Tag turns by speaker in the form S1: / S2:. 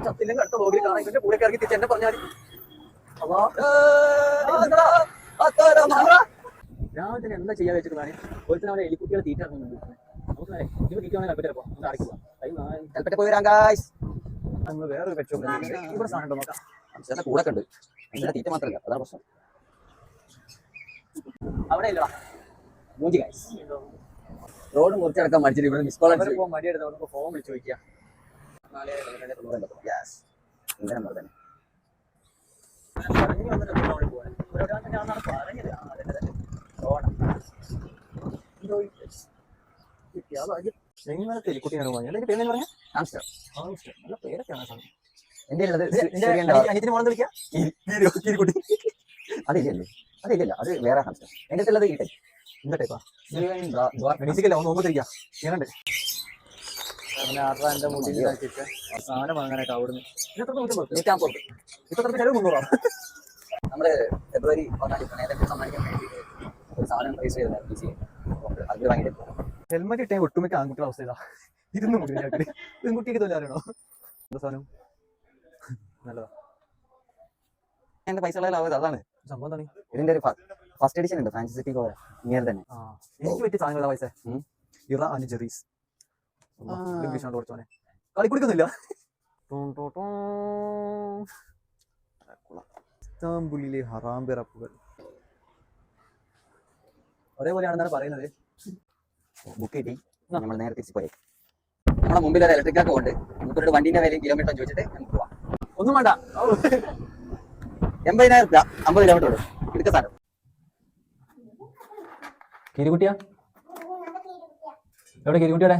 S1: സത്യല്ലെങ്കിൽ അടുത്ത വ്ലോഗിൽ കാണാൻ ഇവന്റെ കൂടെ ഇറങ്ങി തിരിച്ച് എന്നെ പറഞ്ഞാൽ രാവിലെ തന്നെ എന്താ ചെയ്യാൻ വെച്ചിട്ട് വേണേ ഒരുത്തന്നെ അവനെ എലിക്കുട്ടികളെ തീറ്റ നമുക്ക് തീറ്റ വേണേൽ കൽപ്പറ്റ പോകാം നമുക്ക് അടയ്ക്കുക കൽപ്പറ്റ പോയി വരാം ഗായ്സ്. നമ്മൾ വേറൊരു പെറ്റ് ഷോപ്പ് ഇവിടെ സാധനം ഉണ്ടോ നോക്കാം. അംശത്തിന്റെ കൂടെ ഉണ്ട്, അതിന്റെ തീറ്റ മാത്രമല്ല, അതാണ് പ്രശ്നം. അവിടെ ഇല്ലടാ മൂഞ്ചി ഗായ്സ്. റോഡ് മുറിച്ചടക്കാൻ മടിച്ചിട്ട് ഇവിടെ മിസ് കോൾ മടി എടുത്ത് ഫോൺ വിളിച്ചു ചോദിക്കുക. എലിക്കുട്ടിയാണ് പറഞ്ഞത്. പേര് പറഞ്ഞ നല്ല പേരൊക്കെയാണ് അനിയത്തിന് മോളെന്ന് വിളിക്കാം. അതില്ലല്ലേ, അതില്ലല്ല, അത് വേറെ ഹാംസ്റ്റർ. എന്റെ അടുത്തുള്ളത് ഈ ടൈപ്പ്. എന്താ ടൈപ്പാ? ഒന്ന് നോക്കിരിക്കാം. ഞാനുണ്ട് എന്റെ മുടി സാധനം വാങ്ങാനായിട്ട് അവിടുന്ന് ഇപ്പൊ ചെലവ് 300. നമ്മള് ഫെബ്രുവരി 1 സമ്മാനിക്കാൻ വേണ്ടിയിട്ട് ഒരു സാധനം രജിസ്റ്റർ ചെയ്തിട്ടുണ്ടായിരുന്നു. അത് വാങ്ങിയിട്ട് ഹെൽമെറ്റ് ഇട്ടേ ഒട്ടുമിക്ക ആൺകുട്ടിയുടെ അവസ്ഥ ഇതാ. ഇരുന്ന് മുടി പെൺകുട്ടിക്ക് തോന്നാണോ എന്താ സാധനം നല്ലതാ. എന്റെ പൈസ അതാണ് സംഭവം. എന്താണ് ഇതിന്റെ ഒരു ഫസ്റ്റ് എഡിഷൻ ഉണ്ട്, ഫാൻസി സിറ്റി കോവ ഇങ്ങനെ തന്നെ. എനിക്ക് പറ്റിയ സാധനങ്ങളാ പൈസ. ഇറ ആൻഡ് ജെറീസ് കളി കുടിക്കുന്നില്ല. ഇസ്താംബുളിലെ ഹറാം പിറപ്പുകൾ ഒരേപോലെയാണെന്നാണ് പറയുന്നത്. ബുക്ക് കിട്ടി, നമ്മൾ നേരെ തിരിച്ചു പോയി. നമ്മളെ മുമ്പിൽ ഒരു ഇലക്ട്രിക് ഒക്കെ ഉണ്ട്. നമുക്കൊരു വണ്ടിന്റെ വിലയും കിലോമീറ്റർ ചോദിച്ചിട്ട് നമുക്ക് പോവാം. ഒന്നും വേണ്ട, 80,000 രൂപ 50 കിലോമീറ്റർ ഉണ്ട്. എടുക്ക സാധനം. കിരികുട്ടിയാ എവിടെ? കിരികുട്ടിയുടെ